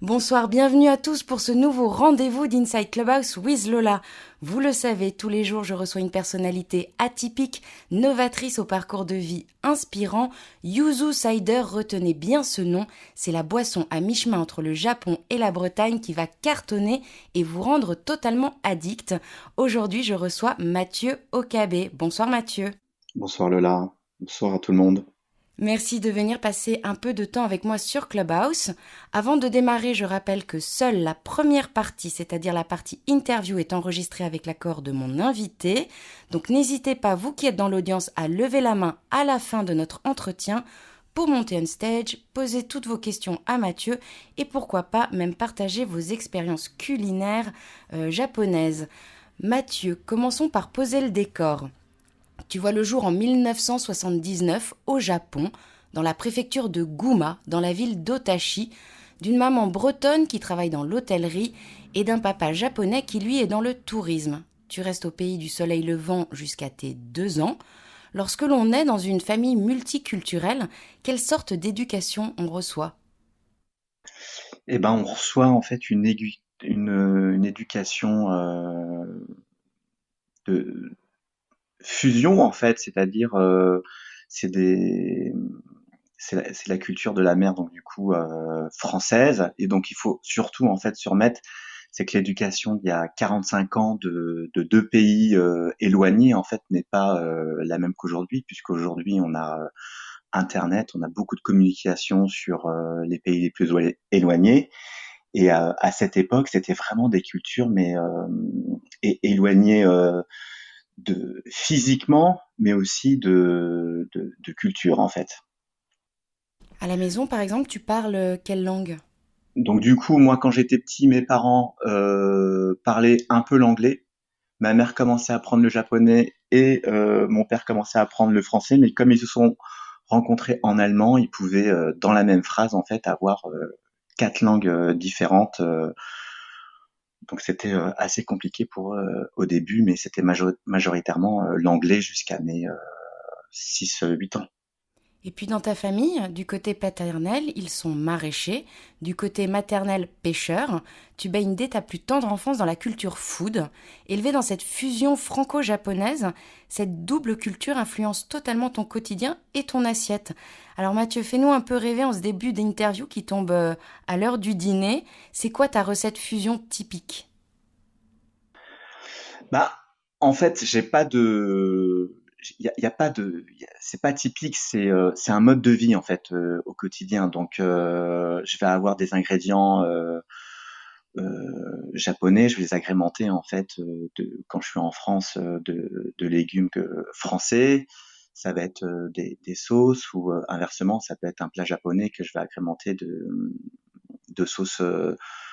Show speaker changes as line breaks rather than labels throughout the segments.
Bonsoir, bienvenue à tous pour ce nouveau rendez-vous d'Inside Clubhouse with Lola. Vous le savez, tous les jours je reçois une personnalité atypique, novatrice au parcours de vie inspirant. Yuzu Cider, retenez bien ce nom, c'est la boisson à mi-chemin entre le Japon et la Bretagne qui va cartonner et vous rendre totalement addict. Aujourd'hui je reçois Mathieu Okabe. Bonsoir Mathieu.
Bonsoir Lola, bonsoir à tout le monde.
Merci de venir passer un peu de temps avec moi sur Clubhouse. Avant de démarrer, je rappelle que seule la première partie, c'est-à-dire la partie interview, est enregistrée avec l'accord de mon invité. Donc n'hésitez pas, vous qui êtes dans l'audience, à lever la main à la fin de notre entretien pour monter on stage, poser toutes vos questions à Mathieu et pourquoi pas même partager vos expériences culinaires japonaises. Mathieu, commençons par poser le décor. Tu vois le jour en 1979 au Japon, dans la préfecture de Guma, dans la ville d'Otachi, d'une maman bretonne qui travaille dans l'hôtellerie et d'un papa japonais qui lui est dans le tourisme. Tu restes au pays du soleil levant jusqu'à tes 2 ans. Lorsque l'on est dans une famille multiculturelle, quelle sorte d'éducation on reçoit?
On reçoit en fait une éducation de fusion en fait, c'est-à-dire c'est des c'est la culture de la mère donc du coup française et donc il faut surtout en fait se remettre, c'est que l'éducation d'il y a 45 ans de deux pays éloignés en fait n'est pas la même qu'aujourd'hui, puisqu'aujourd'hui on a Internet, on a beaucoup de communication sur les pays les plus éloignés. Et à cette époque, c'était vraiment des cultures, mais éloignées de physiquement, mais aussi de culture en fait.
À la maison, par exemple, tu parles quelle langue?
Donc du coup, moi, quand j'étais petit, mes parents parlaient un peu l'anglais. Ma mère commençait à apprendre le japonais et mon père commençait à apprendre le français. Mais comme ils se sont rencontrés en allemand, ils pouvaient, dans la même phrase, en fait, avoir quatre langues différentes. Donc c'était assez compliqué pour eux au début, mais c'était majoritairement l'anglais jusqu'à mes 6-8 ans.
Et puis dans ta famille, du côté paternel, ils sont maraîchers, du côté maternel pêcheurs. Tu baignes dès ta plus tendre enfance dans la culture food. Élevé dans cette fusion franco-japonaise, cette double culture influence totalement ton quotidien et ton assiette. Alors Mathieu, fais-nous un peu rêver en ce début d'interview qui tombe à l'heure du dîner. C'est quoi ta recette fusion typique?
Bah, en fait, j'ai pas de, y a pas de, c'est pas typique, c'est un mode de vie en fait au quotidien. Donc, je vais avoir des ingrédients japonais, je vais les agrémenter en fait quand je suis en France de légumes français. Ça va être des sauces ou inversement, ça peut être un plat japonais que je vais agrémenter de sauces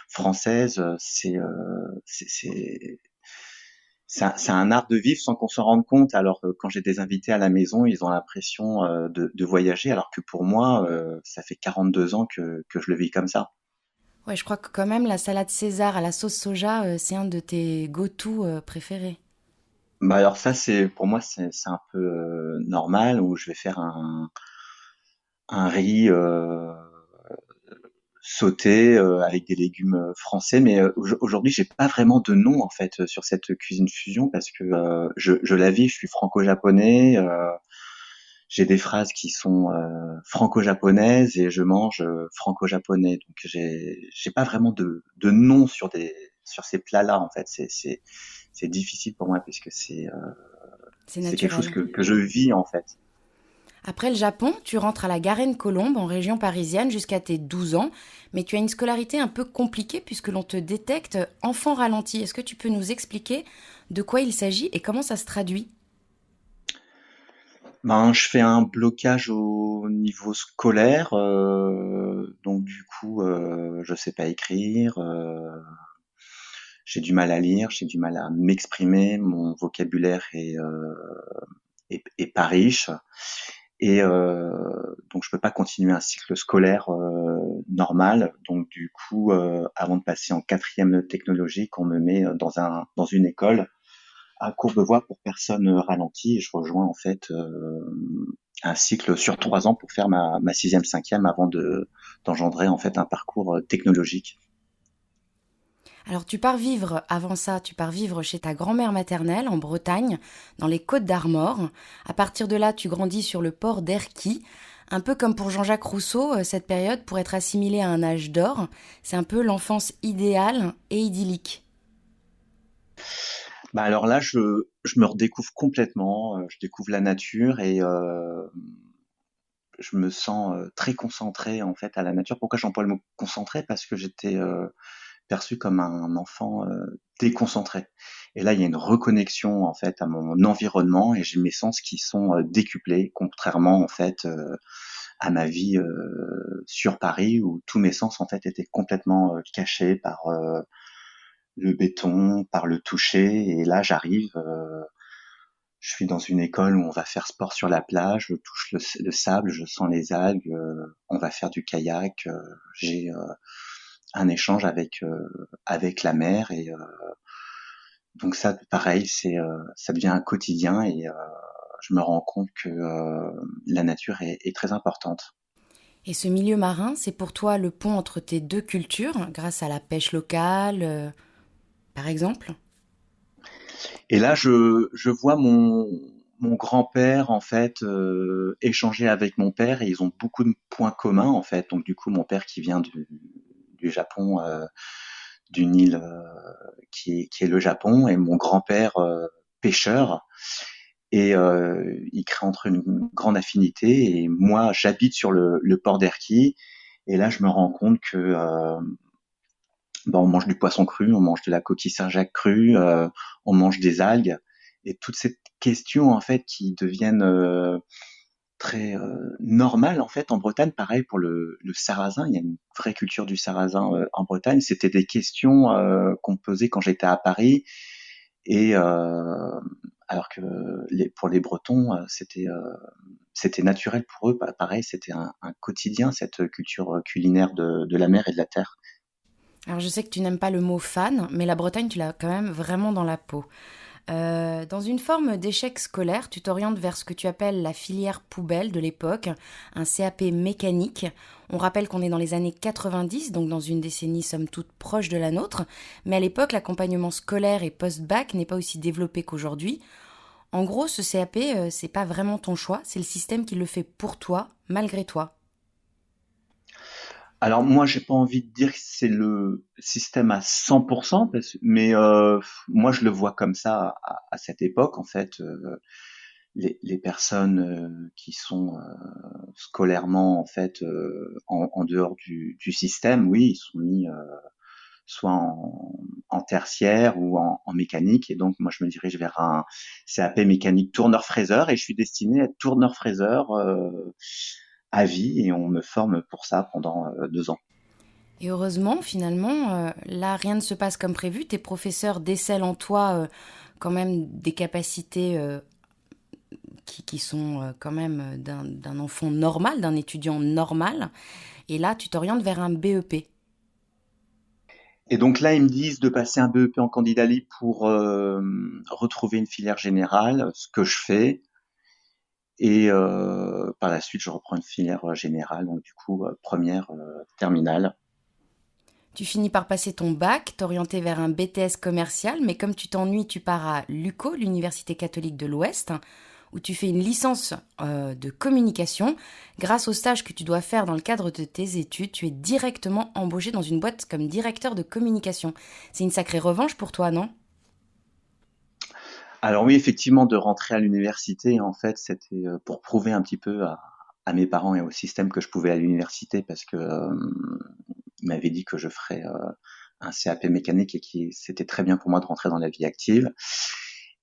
françaises. C'est un art de vivre sans qu'on s'en rende compte. Alors quand j'ai des invités à la maison, ils ont l'impression de voyager, alors que pour moi, ça fait 42 ans que je le vis comme ça.
Ouais, je crois que quand même la salade César à la sauce soja, c'est un de tes go-to préférés.
Bah alors ça, c'est pour moi, c'est un peu normal, où je vais faire un riz sauté avec des légumes français. Mais aujourd'hui, j'ai pas vraiment de nom en fait sur cette cuisine fusion, parce que je la vis. Je suis franco-japonais. J'ai des phrases qui sont franco-japonaises et je mange franco-japonais. Donc j'ai pas vraiment de nom sur ces plats-là en fait. C'est difficile pour moi, puisque
C'est
c'est quelque chose
naturel.
que je vis en fait.
Après le Japon, tu rentres à la Garenne-Colombe en région parisienne jusqu'à tes 12 ans, mais tu as une scolarité un peu compliquée puisque l'on te détecte enfant ralenti. Est-ce que tu peux nous expliquer de quoi il s'agit et comment ça se traduit?
Ben, je fais un blocage au niveau scolaire, donc du coup, je sais pas écrire, j'ai du mal à lire, j'ai du mal à m'exprimer, mon vocabulaire est pas riche. Et donc je peux pas continuer un cycle scolaire normal. Donc du coup, avant de passer en quatrième technologique, on me met dans une école à Courbevoie pour personnes ralenties. Et je rejoins en fait un cycle sur 3 ans pour faire ma sixième, cinquième avant d'engendrer en fait un parcours technologique.
Alors tu pars vivre, avant ça, tu pars vivre chez ta grand-mère maternelle en Bretagne, dans les Côtes d'Armor. À partir de là, tu grandis sur le port d'Erquy. Un peu comme pour Jean-Jacques Rousseau, cette période pourrait être assimilée à un âge d'or. C'est un peu l'enfance idéale et idyllique.
Bah alors là, je me redécouvre complètement, je découvre la nature et je me sens très concentré en fait à la nature. Pourquoi j'emploie le mot concentré? Parce que j'étais perçu comme un enfant déconcentré. Et là, il y a une reconnexion en fait à mon environnement et j'ai mes sens qui sont décuplés, contrairement en fait à ma vie sur Paris où tous mes sens en fait étaient complètement cachés par le béton, par le toucher. Et là, j'arrive, je suis dans une école où on va faire sport sur la plage, je touche le sable, je sens les algues, on va faire du kayak, j'ai un échange avec la mer et donc ça, pareil, ça devient un quotidien et je me rends compte que la nature est très importante.
Et ce milieu marin, c'est pour toi le pont entre tes deux cultures, grâce à la pêche locale, par exemple.
Et là, je vois mon grand-père en fait échanger avec mon père et ils ont beaucoup de points communs en fait. Donc du coup, mon père qui vient du Japon, d'une île qui est le Japon, et mon grand-père pêcheur. Et il crée entre eux une grande affinité. Et moi, j'habite sur le port d'Erquy. Et là, je me rends compte que on mange du poisson cru, on mange de la coquille Saint-Jacques crue, on mange des algues. Et toutes ces questions en fait qui deviennent très normales en fait en Bretagne. Pareil pour le sarrasin, il y a une vraie culture du sarrasin en Bretagne. C'était des questions qu'on me posait quand j'étais à Paris. Et alors que pour les Bretons, c'était naturel pour eux. Pareil, c'était un quotidien, cette culture culinaire de la mer et de la terre.
Alors je sais que tu n'aimes pas le mot fan, mais la Bretagne, tu l'as quand même vraiment dans la peau. Dans une forme d'échec scolaire, tu t'orientes vers ce que tu appelles la filière poubelle de l'époque, un CAP mécanique. On rappelle qu'on est dans les années 90, donc dans une décennie somme toute proche de la nôtre, mais à l'époque, l'accompagnement scolaire et post-bac n'est pas aussi développé qu'aujourd'hui. En gros, ce CAP, c'est pas vraiment ton choix, c'est le système qui le fait pour toi, malgré toi.
Alors moi, j'ai pas envie de dire que c'est le système à 100%, mais moi je le vois comme ça à cette époque. En fait, les personnes qui sont scolairement en fait en dehors du système, oui, ils sont mis soit en tertiaire ou en mécanique. Et donc moi, je me dirige vers un CAP mécanique tourneur-fraiseur et je suis destiné à être tourneur-fraiseur à vie et on me forme pour ça pendant 2 ans.
Et heureusement, finalement, là, rien ne se passe comme prévu. Tes professeurs décèlent en toi quand même des capacités qui sont quand même d'un enfant normal, d'un étudiant normal. Et là, tu t'orientes vers un BEP.
Et donc là, ils me disent de passer un BEP en candidat libre pour retrouver une filière générale, ce que je fais. Et par la suite, je reprends une filière générale, donc du coup, première terminale.
Tu finis par passer ton bac, t'orienter vers un BTS commercial, mais comme tu t'ennuies, tu pars à l'UCO, l'Université catholique de l'Ouest, où tu fais une licence de communication. Grâce au stage que tu dois faire dans le cadre de tes études, tu es directement embauché dans une boîte comme directeur de communication. C'est une sacrée revanche pour toi, non?
Alors oui, effectivement, de rentrer à l'université, en fait, c'était pour prouver un petit peu à mes parents et au système que je pouvais aller à l'université parce que ils m'avaient dit que je ferais un CAP mécanique et que c'était très bien pour moi de rentrer dans la vie active.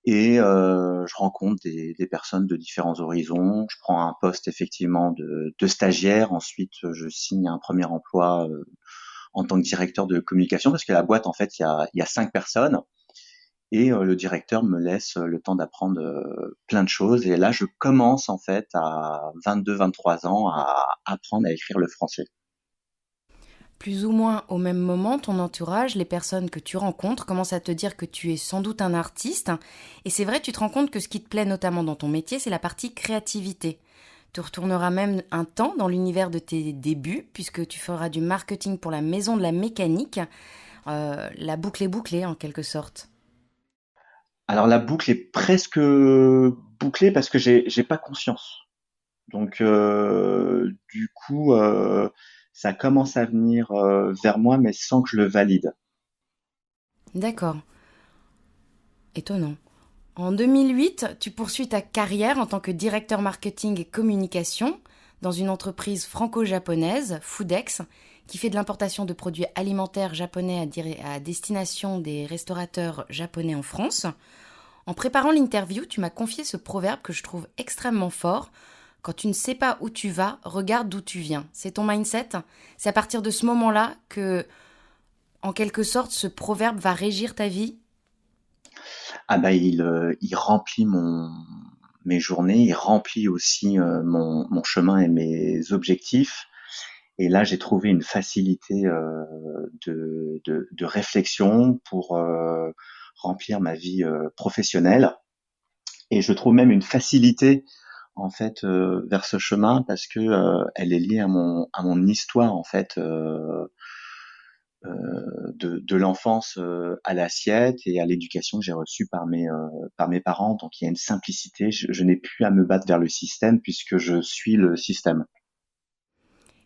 Et je rencontre des personnes de différents horizons. Je prends un poste effectivement de stagiaire. Ensuite, je signe un premier emploi en tant que directeur de communication parce que la boîte, en fait, il y a 5 personnes et le directeur me laisse le temps d'apprendre plein de choses. Et là, je commence en fait à 22-23 ans à apprendre à écrire le français.
Plus ou moins au même moment, ton entourage, les personnes que tu rencontres, commencent à te dire que tu es sans doute un artiste. Et c'est vrai, tu te rends compte que ce qui te plaît notamment dans ton métier, c'est la partie créativité. Tu retourneras même un temps dans l'univers de tes débuts, puisque tu feras du marketing pour la maison de la mécanique. La boucle est bouclée en quelque sorte.
Alors la boucle est presque bouclée parce que j'ai pas conscience. Donc du coup, ça commence à venir vers moi, mais sans que je le valide.
D'accord, étonnant. En 2008, tu poursuis ta carrière en tant que directeur marketing et communication dans une entreprise franco-japonaise, Foodex, qui fait de l'importation de produits alimentaires japonais à destination des restaurateurs japonais en France. En préparant l'interview, tu m'as confié ce proverbe que je trouve extrêmement fort. Quand tu ne sais pas où tu vas, regarde d'où tu viens. C'est ton mindset. C'est à partir de ce moment-là que, en quelque sorte, ce proverbe va régir ta vie.
Ah bah il remplit mes journées, il remplit aussi mon chemin et mes objectifs. Et là, j'ai trouvé une facilité de réflexion pour remplir ma vie professionnelle. Et je trouve même une facilité en fait vers ce chemin parce que elle est liée à mon histoire en fait de l'enfance à l'assiette et à l'éducation que j'ai reçue par mes parents. Donc il y a une simplicité. Je n'ai plus à me battre vers le système puisque je suis le système.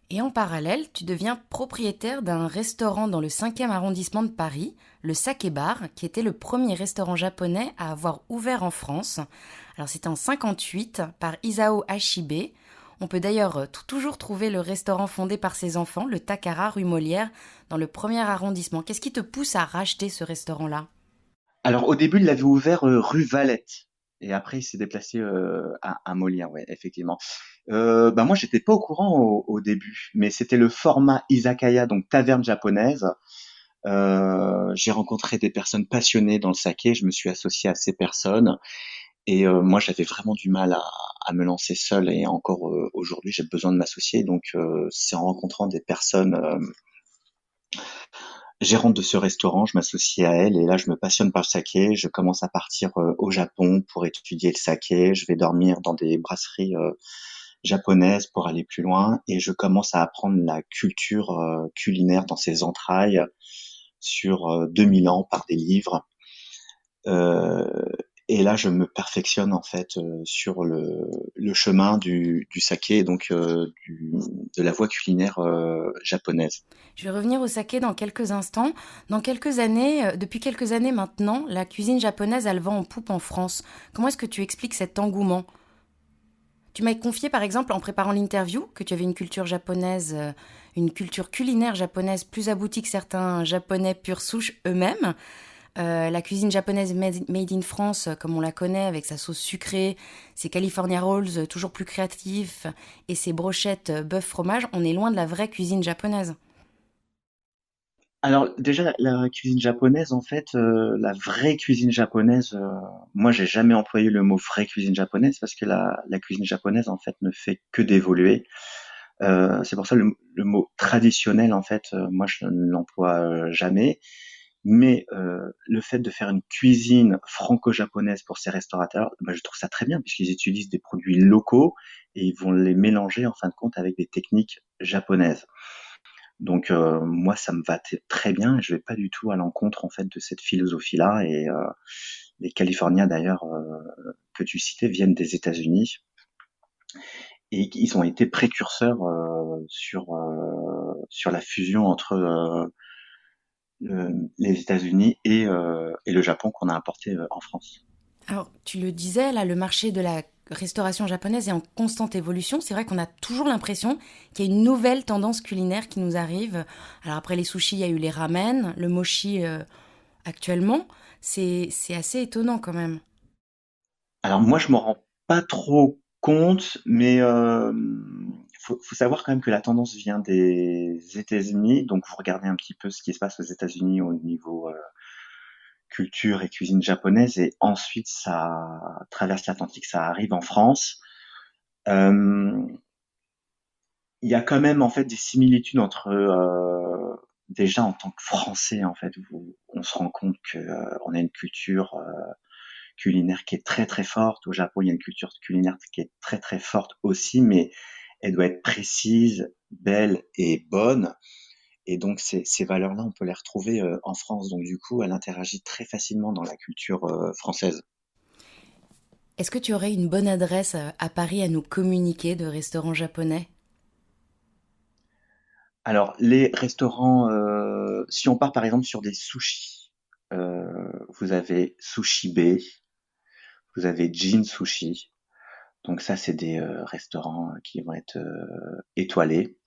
Et en parallèle, tu deviens propriétaire d'un restaurant dans le 5e arrondissement de Paris, le Sake Bar, qui était le premier restaurant japonais à avoir ouvert en France. Alors c'était en 58 par Isao Hashibe. On peut d'ailleurs toujours trouver le restaurant fondé par ses enfants, le Takara rue Molière, dans le 1er arrondissement. Qu'est-ce qui te pousse à racheter ce restaurant-là?
Alors au début, il l'avait ouvert rue Valette. Et après, il s'est déplacé à Molière, ouais, effectivement. Bah moi, j'étais pas au courant au début, mais c'était le format izakaya, donc taverne japonaise. J'ai rencontré des personnes passionnées dans le saké. Je me suis associé à ces personnes. Et moi, j'avais vraiment du mal à me lancer seul. Et encore aujourd'hui, j'ai besoin de m'associer. Donc, c'est en rencontrant des personnes gérante de ce restaurant, je m'associe à elle et là je me passionne par le saké, je commence à partir au Japon pour étudier le saké, je vais dormir dans des brasseries japonaises pour aller plus loin et je commence à apprendre la culture culinaire dans ses entrailles sur 2000 ans par des livres. Euh, et là, je me perfectionne en fait sur le chemin du saké, donc de la voie culinaire japonaise.
Je vais revenir au saké dans quelques instants. Dans quelques années, depuis quelques années maintenant, la cuisine japonaise a le vent en poupe en France. Comment est-ce que tu expliques cet engouement? Tu m'as confié par exemple en préparant l'interview que tu avais une culture japonaise, une culture culinaire japonaise plus aboutie que certains japonais pure souche eux-mêmes. La cuisine japonaise made in France, comme on la connaît, avec sa sauce sucrée, ses California Rolls toujours plus créatifs et ses brochettes bœuf fromage, on est loin de la vraie cuisine japonaise.
Alors déjà la cuisine japonaise en fait la vraie cuisine japonaise moi j'ai jamais employé le mot vraie cuisine japonaise parce que la cuisine japonaise en fait ne fait que d'évoluer. C'est pour ça le mot traditionnel en fait moi je ne l'emploie jamais mais le fait de faire une cuisine franco-japonaise pour ces restaurateurs bah, je trouve ça très bien puisqu'ils utilisent des produits locaux et ils vont les mélanger en fin de compte avec des techniques japonaises. Donc moi, ça me va très bien. Je vais pas du tout à l'encontre en fait de cette philosophie-là. Et les Californiens d'ailleurs que tu citais viennent des États-Unis et ils ont été précurseurs sur la fusion entre les États-Unis et le Japon qu'on a importé en France.
Alors, tu le disais, là, le marché de la restauration japonaise est en constante évolution. C'est vrai qu'on a toujours l'impression qu'il y a une nouvelle tendance culinaire qui nous arrive. Alors après les sushis, il y a eu les ramen, le mochi actuellement. C'est assez étonnant quand même.
Alors moi, je m'en rends pas trop compte, mais faut savoir quand même que la tendance vient des États-Unis. Donc vous regardez un petit peu ce qui se passe aux États-Unis au niveau culture et cuisine japonaise, et ensuite ça traverse l'Atlantique, ça arrive en France. Euh, Il y a quand même en fait des similitudes entre déjà en tant que Français en fait, on se rend compte que on a une culture culinaire qui est très très forte. Au Japon, il y a une culture culinaire qui est très très forte aussi, mais elle doit être précise, belle et bonne. Et donc ces valeurs-là, on peut les retrouver en France. Donc du coup, elle interagit très facilement dans la culture française.
Est-ce que tu aurais une bonne adresse à Paris à nous communiquer de restaurants japonais?
Alors les restaurants, si on part par exemple sur des sushis, vous avez Sushi Bay, vous avez Jin Sushi. Donc ça, c'est des restaurants qui vont être étoilés.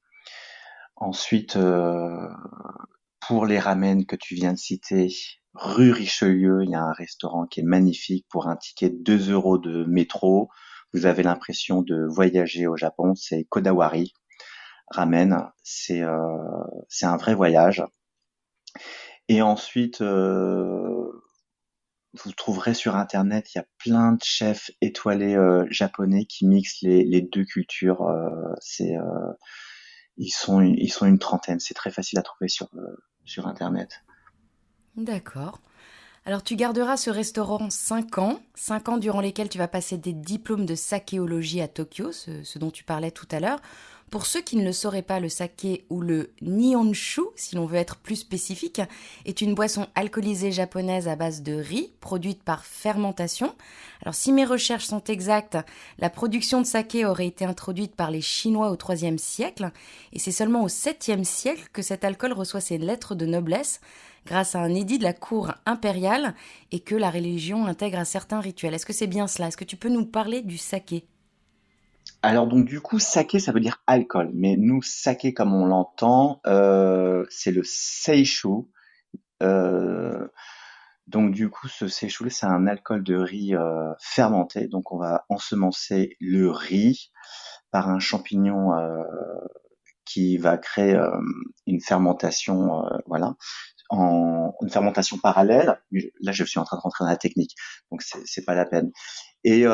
Ensuite, pour les ramen que tu viens de citer, rue Richelieu, il y a un restaurant qui est magnifique pour un ticket de 2 euros de métro. Vous avez l'impression de voyager au Japon. C'est Kodawari Ramen. C'est un vrai voyage. Et ensuite, vous trouverez sur Internet, il y a plein de chefs étoilés japonais qui mixent les deux cultures. Ils sont une trentaine. C'est très facile à trouver sur Internet.
D'accord. Alors tu garderas ce restaurant 5 ans, 5 ans durant lesquels tu vas passer des diplômes de sakéologie à Tokyo, ce dont tu parlais tout à l'heure. Pour ceux qui ne le sauraient pas, le saké ou le nihonshu, si l'on veut être plus spécifique, est une boisson alcoolisée japonaise à base de riz, produite par fermentation. Alors si mes recherches sont exactes, la production de saké aurait été introduite par les Chinois au IIIe siècle, et c'est seulement au VIIe siècle que cet alcool reçoit ses lettres de noblesse, grâce à un édit de la cour impériale, et que la religion intègre à certains rituels. Est-ce que c'est bien cela? Est-ce que tu peux nous parler du saké?
Alors donc du coup, saké, ça veut dire alcool. Mais nous, saké comme on l'entend, c'est le seishu. Euh, donc du coup, ce seishu, c'est un alcool de riz fermenté. Donc on va ensemencer le riz par un champignon qui va créer une fermentation, voilà, une fermentation parallèle. Mais là, je suis en train de rentrer dans la technique, donc c'est pas la peine. Et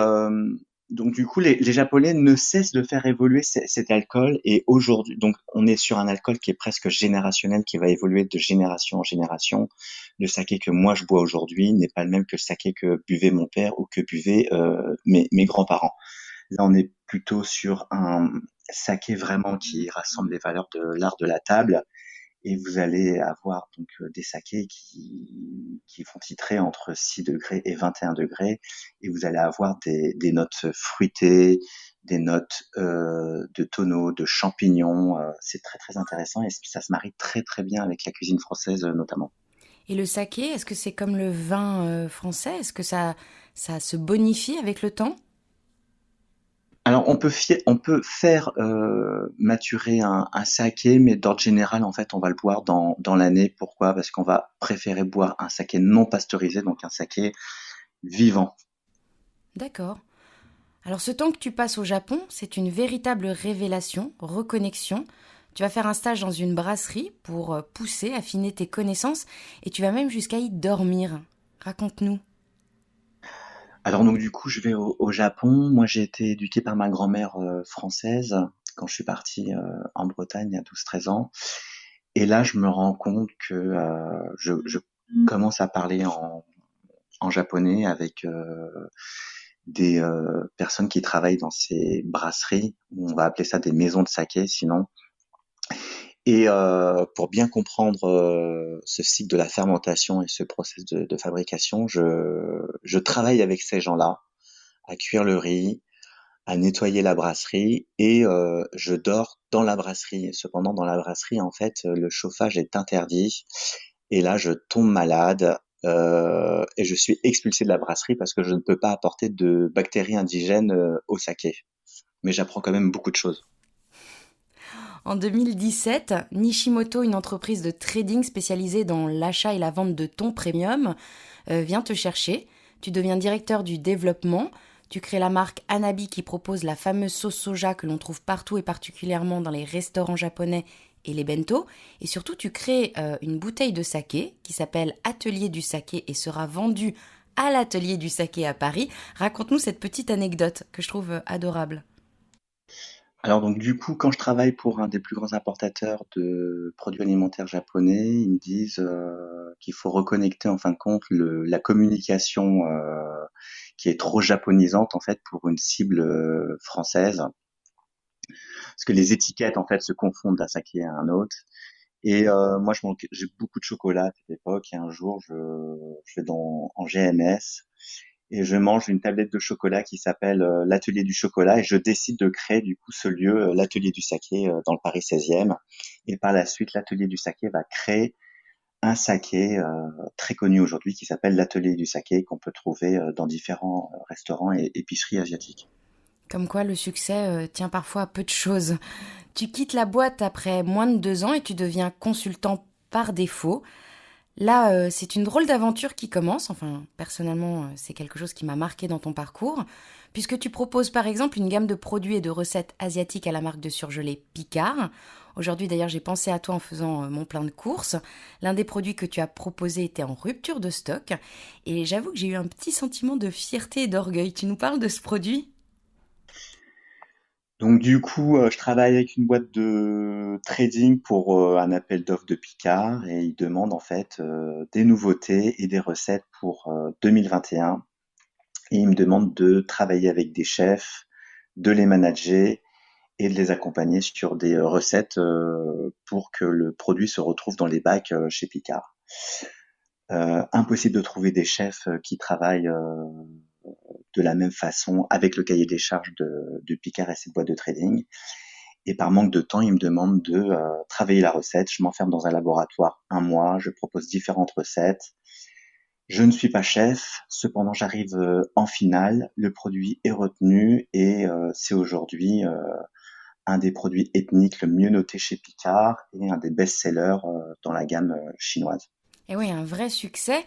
donc du coup, les Japonais ne cessent de faire évoluer cet alcool. Et aujourd'hui, donc on est sur un alcool qui est presque générationnel, qui va évoluer de génération en génération. Le saké que moi je bois aujourd'hui n'est pas le même que le saké que buvait mon père ou que buvaient mes grands-parents. Là, on est plutôt sur un saké vraiment qui rassemble les valeurs de l'art de la table. Et vous allez avoir donc des sakés qui vont titrer entre 6 degrés et 21 degrés. Et vous allez avoir des notes fruitées, des notes de tonneaux, de champignons. C'est très très intéressant et ça se marie très très bien avec la cuisine française notamment.
Et le saké, est-ce que c'est comme le vin français? Est-ce que ça se bonifie avec le temps?
Alors on peut faire maturer un saké, mais d'ordre général en fait on va le boire dans l'année. Pourquoi? Parce qu'on va préférer boire un saké non pasteurisé, donc un saké vivant.
D'accord. Alors ce temps que tu passes au Japon, c'est une véritable révélation, reconnexion. Tu vas faire un stage dans une brasserie pour pousser, affiner tes connaissances et tu vas même jusqu'à y dormir. Raconte-nous.
Alors donc du coup je vais au Japon. Moi j'ai été éduqué par ma grand-mère française quand je suis parti en Bretagne à 12-13 ans. Et là je me rends compte que je commence à parler en japonais avec des personnes qui travaillent dans ces brasseries, on va appeler ça des maisons de saké sinon. Et pour bien comprendre ce cycle de la fermentation et ce process de fabrication, je travaille avec ces gens-là à cuire le riz, à nettoyer la brasserie et je dors dans la brasserie. Cependant, dans la brasserie, en fait, le chauffage est interdit et là, je tombe malade et je suis expulsé de la brasserie parce que je ne peux pas apporter de bactéries indigènes au saké. Mais j'apprends quand même beaucoup de choses.
En 2017, Nishimoto, une entreprise de trading spécialisée dans l'achat et la vente de thon premium, vient te chercher. Tu deviens directeur du développement. Tu crées la marque Hanabi qui propose la fameuse sauce soja que l'on trouve partout et particulièrement dans les restaurants japonais et les bento. Et surtout, tu crées une bouteille de saké qui s'appelle Atelier du saké et sera vendue à l'Atelier du saké à Paris. Raconte-nous cette petite anecdote que je trouve adorable.
Alors donc du coup, quand je travaille pour un des plus grands importateurs de produits alimentaires japonais, ils me disent qu'il faut reconnecter en fin de compte la communication qui est trop japonisante en fait pour une cible française, parce que les étiquettes en fait se confondent d'un saké à un autre. Et moi, j'ai beaucoup de chocolat à cette époque. Et un jour, je vais en GMS et je mange une tablette de chocolat qui s'appelle l'Atelier du chocolat. Et je décide de créer du coup ce lieu, l'Atelier du saké, dans le Paris 16e. Et par la suite, l'Atelier du saké va créer un saké très connu aujourd'hui qui s'appelle l'Atelier du saké, qu'on peut trouver dans différents restaurants et épiceries asiatiques.
Comme quoi le succès tient parfois à peu de choses. Tu quittes la boîte après moins de 2 ans et tu deviens consultant par défaut. Là, c'est une drôle d'aventure qui commence. Enfin, personnellement, c'est quelque chose qui m'a marqué dans ton parcours, puisque tu proposes par exemple une gamme de produits et de recettes asiatiques à la marque de surgelé Picard. Aujourd'hui, d'ailleurs, j'ai pensé à toi en faisant mon plein de courses. L'un des produits que tu as proposé était en rupture de stock, et j'avoue que j'ai eu un petit sentiment de fierté et d'orgueil. Tu nous parles de ce produit?
Donc du coup, je travaille avec une boîte de trading pour un appel d'offres de Picard et ils demandent en fait des nouveautés et des recettes pour 2021. Et un. Et ils me demandent de travailler avec des chefs, de les manager et de les accompagner sur des recettes pour que le produit se retrouve dans les bacs chez Picard. Impossible de trouver des chefs qui travaillent de la même façon avec le cahier des charges de Picard et cette boîte de trading. Et par manque de temps, il me demande de travailler la recette. Je m'enferme dans un laboratoire un mois, je propose différentes recettes. Je ne suis pas chef, cependant j'arrive en finale, le produit est retenu et c'est aujourd'hui un des produits ethniques le mieux noté chez Picard et un des best-sellers dans la gamme chinoise.
Et oui, un vrai succès.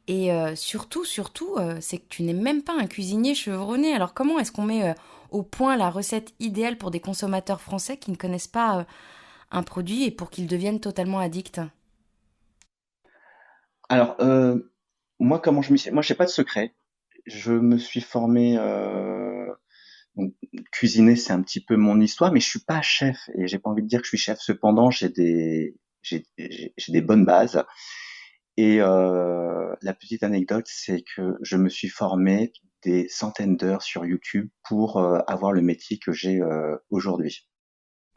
Et c'est que tu n'es même pas un cuisinier chevronné. Alors comment est-ce qu'on met au point la recette idéale pour des consommateurs français qui ne connaissent pas un produit et pour qu'ils deviennent totalement addicts?
Alors moi comment je m'y suis, moi j'ai pas de secret. Je me suis formé donc, cuisiner, c'est un petit peu mon histoire, mais je suis pas chef et j'ai pas envie de dire que je suis chef. Cependant, j'ai des bonnes bases. Et la petite anecdote, c'est que je me suis formé des centaines d'heures sur YouTube pour avoir le métier que j'ai aujourd'hui.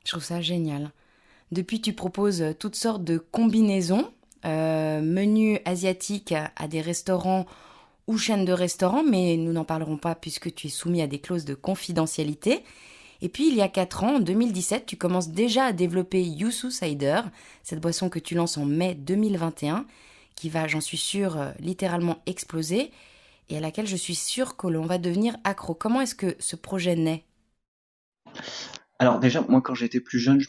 Je trouve ça génial. Depuis, tu proposes toutes sortes de combinaisons, menus asiatiques à des restaurants ou chaînes de restaurants, mais nous n'en parlerons pas puisque tu es soumis à des clauses de confidentialité. Et puis, il y a 4 ans, en 2017, tu commences déjà à développer Yuzu Cider, cette boisson que tu lances en mai 2021, qui va, j'en suis sûre, littéralement exploser, et à laquelle je suis sûre que l'on va devenir accro. Comment est-ce que ce projet naît?
Alors déjà, moi quand j'étais plus jeune,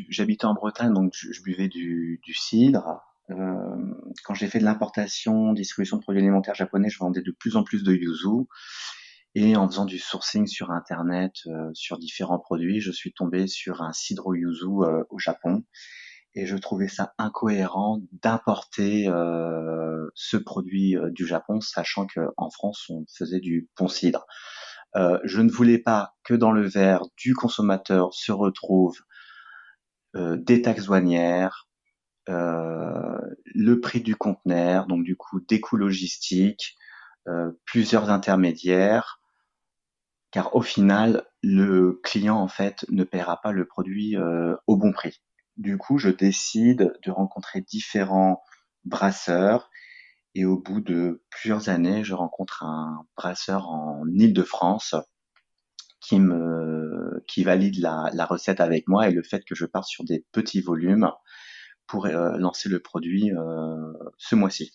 j'habitais en Bretagne, donc je buvais du cidre. Quand j'ai fait de l'importation, distribution de produits alimentaires japonais, je vendais de plus en plus de yuzu. Et en faisant du sourcing sur Internet, sur différents produits, je suis tombé sur un cidre au yuzu au Japon. Et je trouvais ça incohérent d'importer ce produit du Japon, sachant qu'en France, on faisait du bon cidre. Je ne voulais pas que dans le verre du consommateur se retrouvent des taxes douanières, le prix du conteneur, donc du coup des coûts logistiques, plusieurs intermédiaires, car au final, le client en fait ne paiera pas le produit au bon prix. Du coup, je décide de rencontrer différents brasseurs et au bout de plusieurs années, je rencontre un brasseur en Île-de-France qui valide la recette avec moi et le fait que je parte sur des petits volumes pour lancer le produit ce mois-ci.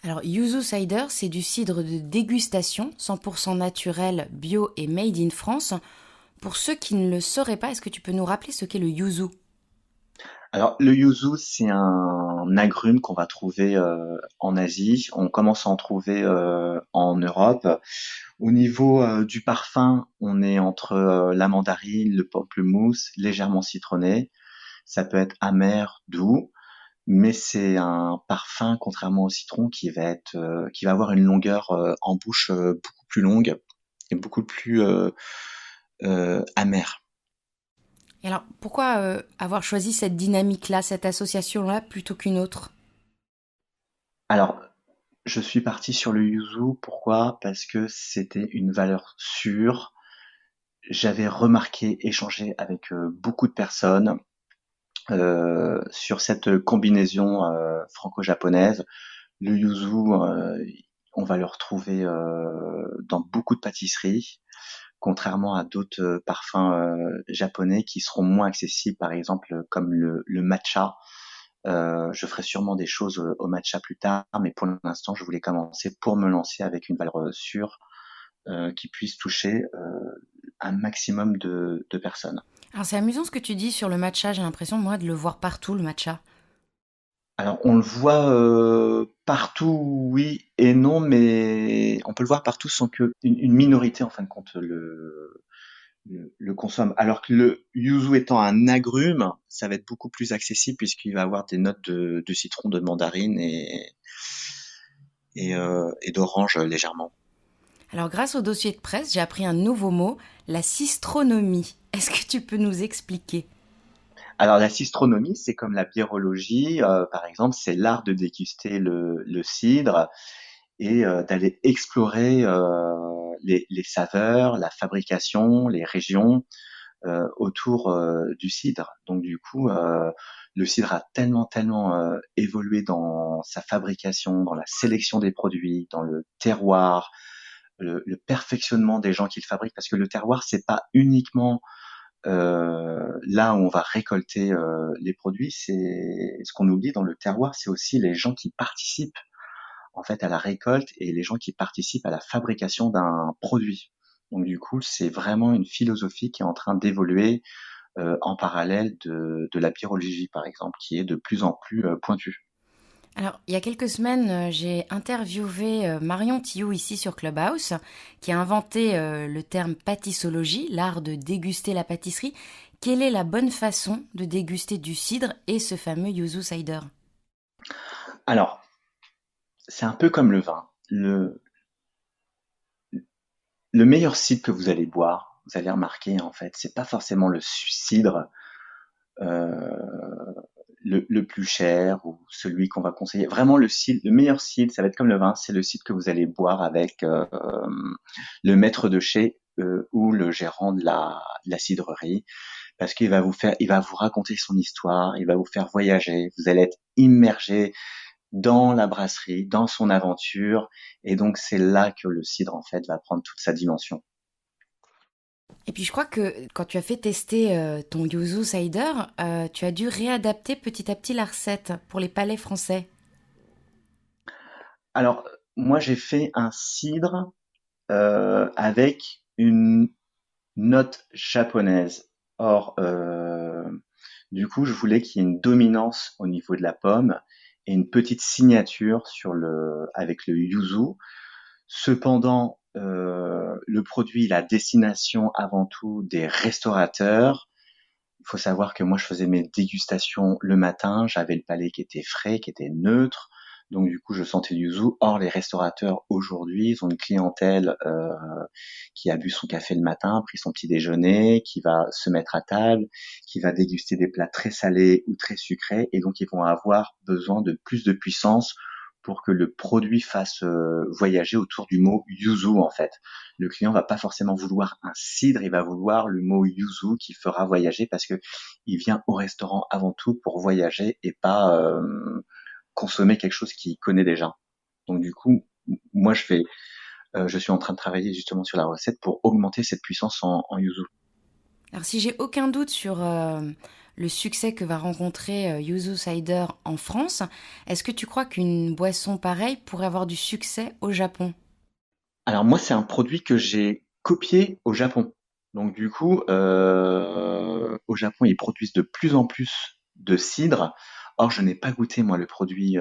Alors, Yuzu Cider, c'est du cidre de dégustation, 100% naturel, bio et made in France. Pour ceux qui ne le sauraient pas, est-ce que tu peux nous rappeler ce qu'est le yuzu?
Alors le yuzu, c'est un agrume qu'on va trouver en Asie. On commence à en trouver en Europe. Au niveau du parfum, on est entre la mandarine, le pamplemousse, légèrement citronné. Ça peut être amer, doux, mais c'est un parfum, contrairement au citron, qui va avoir une longueur en bouche beaucoup plus longue et beaucoup plus amère.
Et alors, pourquoi avoir choisi cette dynamique-là, cette association-là, plutôt qu'une autre?
Alors, je suis parti sur le yuzu. Pourquoi? Parce que c'était une valeur sûre. J'avais remarqué, échangé avec beaucoup de personnes sur cette combinaison franco-japonaise. Le yuzu, on va le retrouver dans beaucoup de pâtisseries, contrairement à d'autres parfums japonais qui seront moins accessibles, par exemple comme le matcha. Je ferai sûrement des choses au matcha plus tard, mais pour l'instant, je voulais commencer pour me lancer avec une valeur sûre qui puisse toucher un maximum de personnes.
Alors, c'est amusant ce que tu dis sur le matcha. J'ai l'impression, moi, de le voir partout, le matcha.
Alors, on le voit partout, oui et non, mais on peut le voir partout sans que une minorité, en fin de compte, le consomme. Alors que le yuzu étant un agrume, ça va être beaucoup plus accessible puisqu'il va avoir des notes de citron, de mandarine et d'orange légèrement.
Alors, grâce au dossier de presse, j'ai appris un nouveau mot, la cistronomie. Est-ce que tu peux nous expliquer?
Alors la cistronomie, c'est comme la biérologie, par exemple, c'est l'art de déguster le cidre et d'aller explorer les saveurs, la fabrication, les régions autour du cidre. Donc du coup, le cidre a tellement évolué dans sa fabrication, dans la sélection des produits, dans le terroir, le perfectionnement des gens qui le fabriquent, parce que le terroir, c'est pas uniquement là où on va récolter les produits, c'est ce qu'on oublie dans le terroir, c'est aussi les gens qui participent en fait à la récolte et les gens qui participent à la fabrication d'un produit. Donc du coup, c'est vraiment une philosophie qui est en train d'évoluer en parallèle de la biologie, par exemple, qui est de plus en plus pointue.
Alors, il y a quelques semaines, j'ai interviewé Marion Tillou ici sur Clubhouse, qui a inventé le terme pâtissologie, l'art de déguster la pâtisserie. Quelle est la bonne façon de déguster du cidre et ce fameux yuzu cider?
Alors, c'est un peu comme le vin. Le meilleur cidre que vous allez boire, vous allez remarquer, en fait, c'est pas forcément le cidre euh, le plus cher ou celui qu'on va conseiller. Vraiment, le meilleur cidre, ça va être comme le vin, c'est le cidre que vous allez boire avec le maître de chez ou le gérant de la cidrerie, parce qu'il va il va vous raconter son histoire, il va vous faire voyager, vous allez être immergé dans la brasserie, dans son aventure, et donc c'est là que le cidre en fait va prendre toute sa dimension.
Et puis je crois que quand tu as fait tester ton yuzu cider, tu as dû réadapter petit à petit la recette pour les palais français.
Alors moi j'ai fait un cidre avec une note japonaise. Or, du coup, je voulais qu'il y ait une dominance au niveau de la pomme et une petite signature avec le yuzu. Cependant, le produit, la destination avant tout des restaurateurs. Il faut savoir que moi, je faisais mes dégustations le matin, j'avais le palais qui était frais, qui était neutre, donc du coup, je sentais le yuzu. Or, les restaurateurs aujourd'hui, ils ont une clientèle qui a bu son café le matin, pris son petit déjeuner, qui va se mettre à table, qui va déguster des plats très salés ou très sucrés, et donc ils vont avoir besoin de plus de puissance pour que le produit fasse voyager autour du mot yuzu en fait. Le client va pas forcément vouloir un cidre, il va vouloir le mot yuzu qui fera voyager parce que il vient au restaurant avant tout pour voyager et pas consommer quelque chose qu'il connaît déjà. Donc du coup, moi je suis en train de travailler justement sur la recette pour augmenter cette puissance en yuzu.
Alors si j'ai aucun doute sur le succès que va rencontrer yuzu cider en France, est-ce que tu crois qu'une boisson pareille pourrait avoir du succès au Japon?
Alors moi, c'est un produit que j'ai copié au Japon. Donc du coup, au Japon, ils produisent de plus en plus de cidre. Or, je n'ai pas goûté moi le produit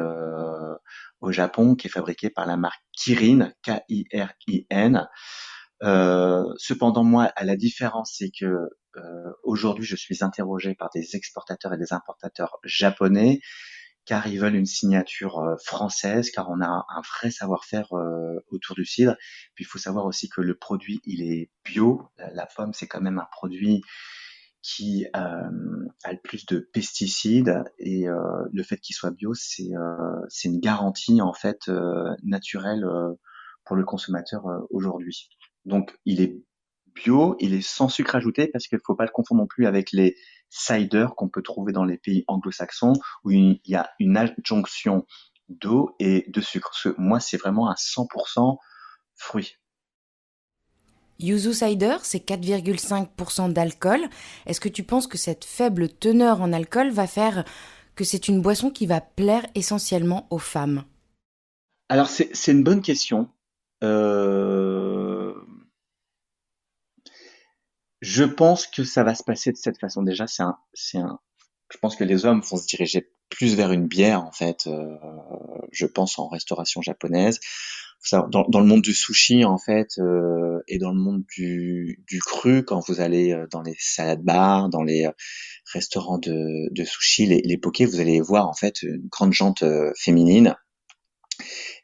au Japon qui est fabriqué par la marque Kirin, Kirin. Cependant, moi, à la différence, c'est que aujourd'hui, je suis interrogé par des exportateurs et des importateurs japonais car ils veulent une signature française, car on a un vrai savoir-faire autour du cidre. Puis il faut savoir aussi que le produit, il est bio. La pomme, c'est quand même un produit qui a le plus de pesticides et le fait qu'il soit bio, c'est une garantie en fait naturelle pour le consommateur aujourd'hui. Donc il est bio, il est sans sucre ajouté parce qu'il faut pas le confondre non plus avec les ciders qu'on peut trouver dans les pays anglo-saxons où il y a une adjonction d'eau et de sucre. Parce que moi, c'est vraiment à 100% fruits.
Yuzu Cider, c'est 4,5% d'alcool. Est-ce que tu penses que cette faible teneur en alcool va faire que c'est une boisson qui va plaire essentiellement aux femmes?
Alors c'est une bonne question. Euh, je pense que ça va se passer de cette façon. Déjà, je pense que les hommes vont se diriger plus vers une bière en fait. Je pense en restauration japonaise. Dans le monde du sushi en fait et dans le monde du cru, quand vous allez dans les salades bars, dans les restaurants de sushi, les pokés, vous allez voir en fait une grande jante féminine.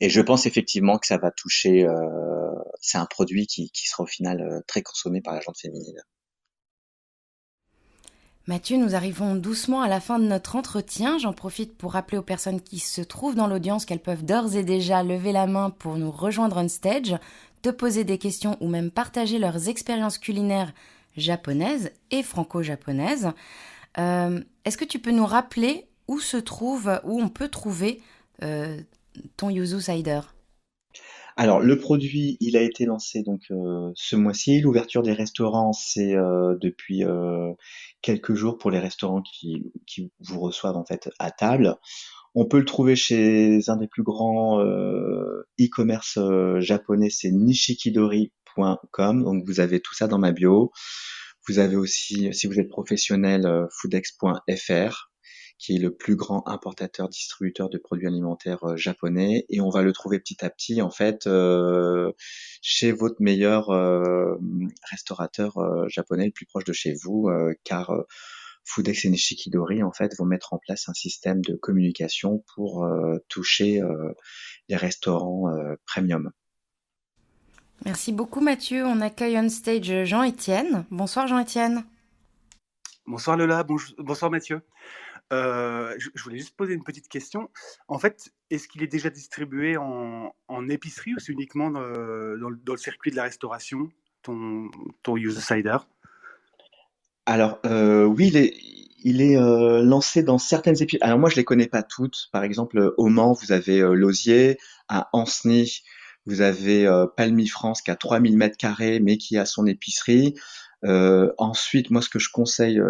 Et je pense effectivement que ça va toucher. C'est un produit qui sera au final très consommé par la jante féminine.
Mathieu, nous arrivons doucement à la fin de notre entretien. J'en profite pour rappeler aux personnes qui se trouvent dans l'audience qu'elles peuvent d'ores et déjà lever la main pour nous rejoindre on stage, te poser des questions ou même partager leurs expériences culinaires japonaises et franco-japonaises. Est-ce que tu peux nous rappeler où on peut trouver ton yuzu cider?
Alors le produit, il a été lancé donc ce mois-ci. L'ouverture des restaurants, c'est depuis quelques jours pour les restaurants qui vous reçoivent en fait à table. On peut le trouver chez un des plus grands e-commerce japonais, c'est nishikidori.com. Donc vous avez tout ça dans ma bio. Vous avez aussi, si vous êtes professionnel, foodex.fr, qui est le plus grand importateur distributeur de produits alimentaires japonais, et on va le trouver petit à petit en fait chez votre meilleur restaurateur japonais le plus proche de chez vous, car Foodex et Nishikidori en fait vont mettre en place un système de communication pour toucher les restaurants premium.
Merci beaucoup Mathieu. On accueille on stage Jean-Étienne. Bonsoir Jean-Étienne.
Bonsoir Lola, bonsoir Mathieu. Je voulais juste poser une petite question. En fait, est-ce qu'il est déjà distribué en épicerie ou c'est uniquement dans le circuit de la restauration, ton user cider?
Alors oui, il est lancé dans certaines épiceries. Alors moi je les connais pas toutes. Par exemple au Mans vous avez Lausier, à Ancenis vous avez Palmy France qui a 3000 mètres carrés mais qui a son épicerie. Ensuite moi ce que je conseille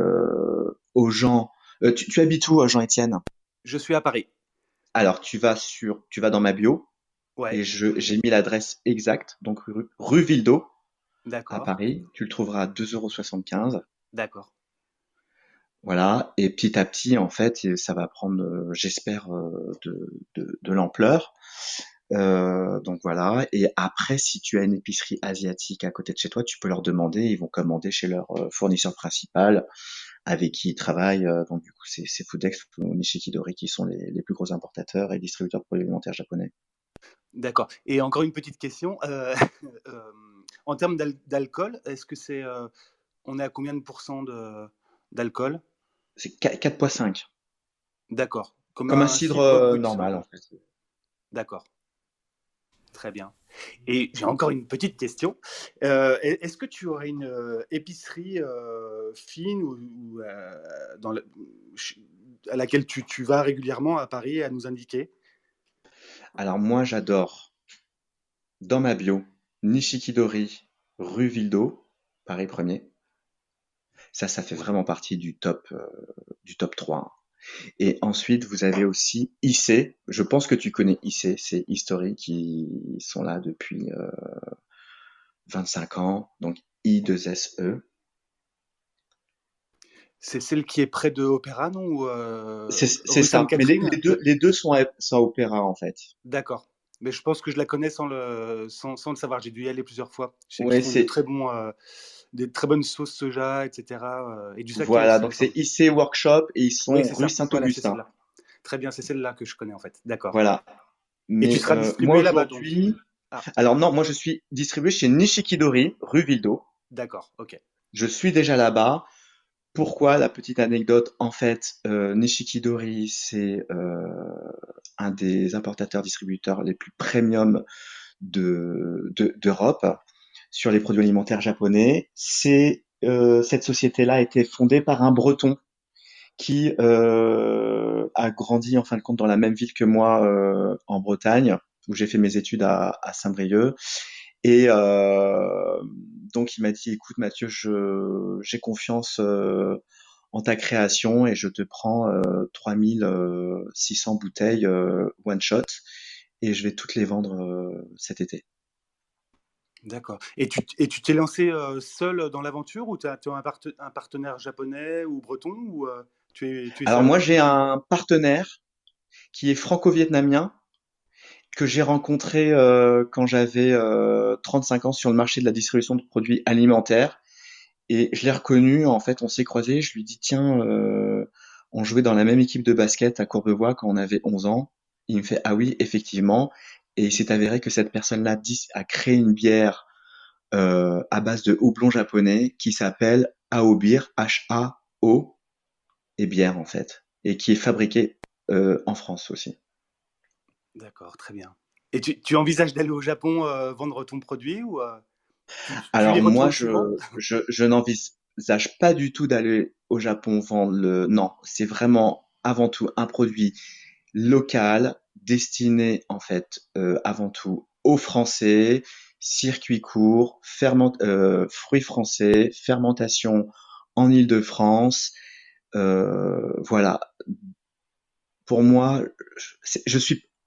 aux gens, tu habites où Jean-Étienne?
Je suis à Paris.
Alors tu vas dans ma bio et
Ouais,
j'ai mis l'adresse exacte, donc rue Villedot à
d'accord,
Paris. Tu le trouveras à 2,75 €.
d'accord.
Voilà, et petit à petit, en fait, ça va prendre, j'espère, de l'ampleur. Donc voilà. Et après, si tu as une épicerie asiatique à côté de chez toi, tu peux leur demander. Ils vont commander chez leur fournisseur principal avec qui ils travaillent. Donc du coup, c'est Foodex ou Nishikidori qui sont les plus gros importateurs et distributeurs de produits alimentaires japonais.
D'accord. Et encore une petite question. En termes d'alcool, est-ce que on est à combien de pourcents d'alcool?
C'est 4,5.
D'accord. Comme
Comme un
un
cidre
cidre brut, un
normal,
peu.
en fait.
D'accord. Très bien. Et j'ai encore une petite question. Est-ce que tu aurais une épicerie fine dans la- ch- à laquelle tu vas régulièrement à Paris à nous indiquer?
Alors moi, j'adore, dans ma bio, Nishikidori, rue Villedot, Paris premier. Ça fait vraiment partie du top 3. Et ensuite, vous avez aussi IC. Je pense que tu connais IC, c'est History qui sont là depuis 25 ans. Donc I2SE.
C'est celle qui est près de Opéra, non? Ou
C'est
rue
ça. Mais
Sainte-Catherine?
les deux sont à Opéra en fait.
D'accord. Mais je pense que je la connais sans le savoir. J'ai dû y aller plusieurs fois. Je sais qu'ils
Ouais,
font des très bonnes sauces soja, etc. Et du saké
voilà.
aussi, il
Donc
me
c'est
semble.
IC Workshop et ils
Oui,
sont
c'est
rue
ça. Voilà, c'est
Saint-Augustin.
celle-là. Très bien, c'est celle-là que je connais en fait. D'accord.
Voilà.
Et tu
Mais
seras
moi
distribué là-bas donc.
aujourd'hui,
Ah,
alors non, moi je suis distribué chez Nishikidori, rue Villedot.
d'accord, ok.
Je suis déjà là-bas. Pourquoi? La petite anecdote, en fait, Nishikidori, c'est un des importateurs-distributeurs les plus premium d'Europe sur les produits alimentaires japonais. Cette société-là a été fondée par un Breton qui a grandi en fin de compte dans la même ville que moi en Bretagne, où j'ai fait mes études à Saint-Brieuc. Et donc il m'a dit, écoute Mathieu, j'ai confiance en ta création et je te prends 3600 bouteilles one shot et je vais toutes les vendre cet été.
D'accord. Et tu t'es lancé seul dans l'aventure ou tu as un partenaire japonais ou breton ou tu es
Alors
seul?
moi j'ai un partenaire qui est franco-vietnamien que j'ai rencontré quand j'avais 35 ans sur le marché de la distribution de produits alimentaires. Et je l'ai reconnu, en fait, on s'est croisés, je lui ai dit, tiens, on jouait dans la même équipe de basket à Courbevoie quand on avait 11 ans. Il me fait, ah oui, effectivement. Et il s'est avéré que cette personne-là a créé une bière à base de houblon japonais qui s'appelle Ao Beer, H-A-O, et bière en fait, et qui est fabriquée en France aussi.
D'accord, très bien. Et tu envisages d'aller au Japon vendre ton produit ou tu les
Alors moi,
retournes souvent?
je n'envisage pas du tout d'aller au Japon vendre le... Non, c'est vraiment avant tout un produit local, destiné en fait avant tout aux Français, circuit court, fruits français, fermentation en Île-de-France. Voilà. Pour moi,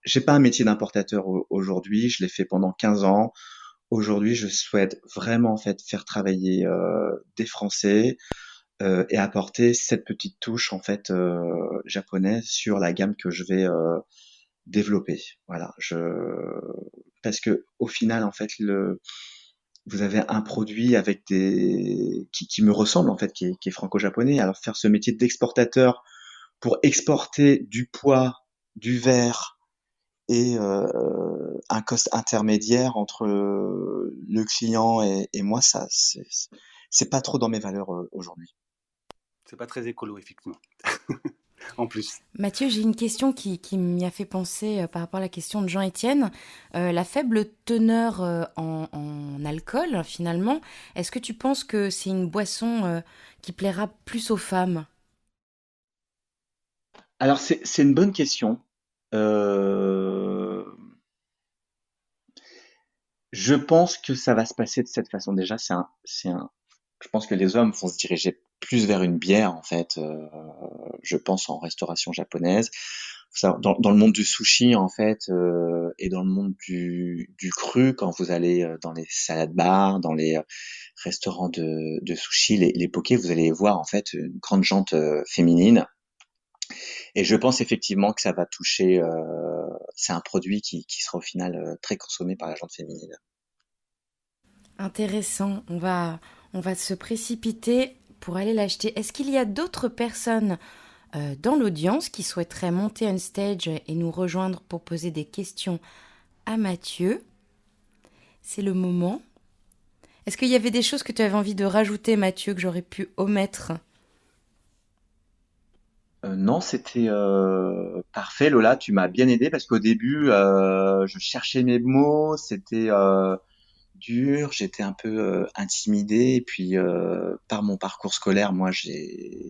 j'ai pas un métier d'importateur aujourd'hui. Je l'ai fait pendant 15 ans. Aujourd'hui, je souhaite vraiment en fait faire travailler des Français et apporter cette petite touche en fait japonaise sur la gamme que je vais développer. Voilà, parce que au final en fait vous avez un produit avec qui me ressemble en fait qui est franco-japonais. Alors faire ce métier d'exportateur pour exporter du poids, du verre et un cost intermédiaire entre le client et moi, ça, c'est pas trop dans mes valeurs aujourd'hui.
C'est pas très écolo, effectivement. En plus.
Mathieu, j'ai une question qui m'y a fait penser par rapport à la question de Jean-Étienne. La faible teneur en alcool, finalement, est-ce que tu penses que c'est une boisson qui plaira plus aux femmes?
Alors c'est une bonne question. Euh, je pense que ça va se passer de cette façon. Déjà, je pense que les hommes vont se diriger plus vers une bière en fait. Je pense en restauration japonaise. Dans le monde du sushi en fait et dans le monde du cru, quand vous allez dans les salades bars, dans les restaurants de sushi, les pokés, vous allez voir en fait une grande jante féminine. Et je pense effectivement que ça va toucher. C'est un produit qui sera au final très consommé par la jante féminine.
Intéressant. On va se précipiter pour aller l'acheter. Est-ce qu'il y a d'autres personnes dans l'audience qui souhaiteraient monter on stage et nous rejoindre pour poser des questions à Mathieu? C'est le moment. Est-ce qu'il y avait des choses que tu avais envie de rajouter, Mathieu, que j'aurais pu omettre?
Non, c'était parfait, Lola. Tu m'as bien aidé parce qu'au début, je cherchais mes mots, c'était dur, j'étais un peu intimidé. Et puis, par mon parcours scolaire, moi, j'ai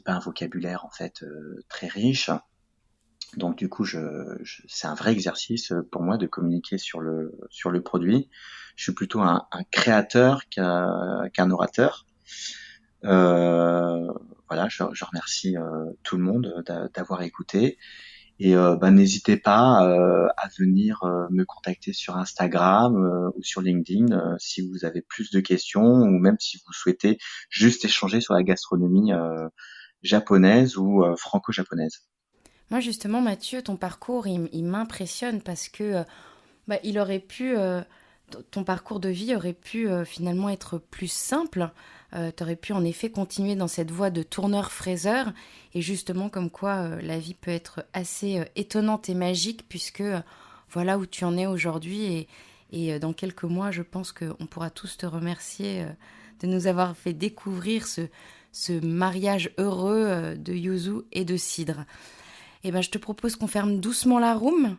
pas un vocabulaire en fait très riche. Donc, du coup, c'est un vrai exercice pour moi de communiquer sur le produit. Je suis plutôt un créateur qu'un orateur. Euh, voilà, je remercie tout le monde d'avoir écouté. Et n'hésitez pas à venir me contacter sur Instagram ou sur LinkedIn si vous avez plus de questions ou même si vous souhaitez juste échanger sur la gastronomie japonaise ou franco-japonaise.
Moi, justement, Mathieu, ton parcours, il m'impressionne parce que il aurait pu, ton parcours de vie aurait pu finalement être plus simple. Tu aurais pu en effet continuer dans cette voie de tourneur-fraiseur. Et justement, comme quoi la vie peut être assez étonnante et magique, puisque voilà où tu en es aujourd'hui. Et dans quelques mois, je pense qu'on pourra tous te remercier de nous avoir fait découvrir ce mariage heureux de yuzu et de cidre. Eh ben, je te propose qu'on ferme doucement la room.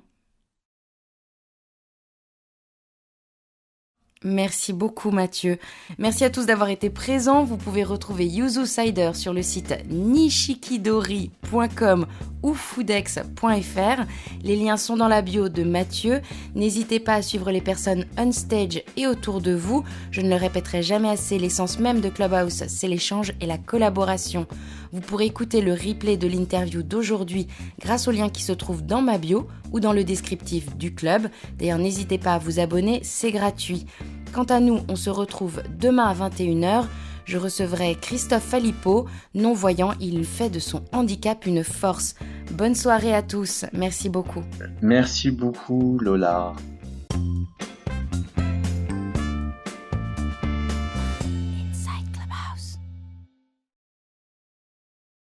Merci beaucoup Mathieu. Merci à tous d'avoir été présents. Vous pouvez retrouver Yuzu Cider sur le site nishikidori.com ou foodex.fr. Les liens sont dans la bio de Mathieu. N'hésitez pas à suivre les personnes on stage et autour de vous. Je ne le répéterai jamais assez, l'essence même de Clubhouse, c'est l'échange et la collaboration. Vous pourrez écouter le replay de l'interview d'aujourd'hui grâce au lien qui se trouve dans ma bio ou dans le descriptif du club. D'ailleurs, n'hésitez pas à vous abonner, c'est gratuit. Quant à nous, on se retrouve demain à 21h. Je recevrai Christophe Phalippot. Non-voyant, il fait de son handicap une force. Bonne soirée à tous. Merci beaucoup.
Merci beaucoup, Lola.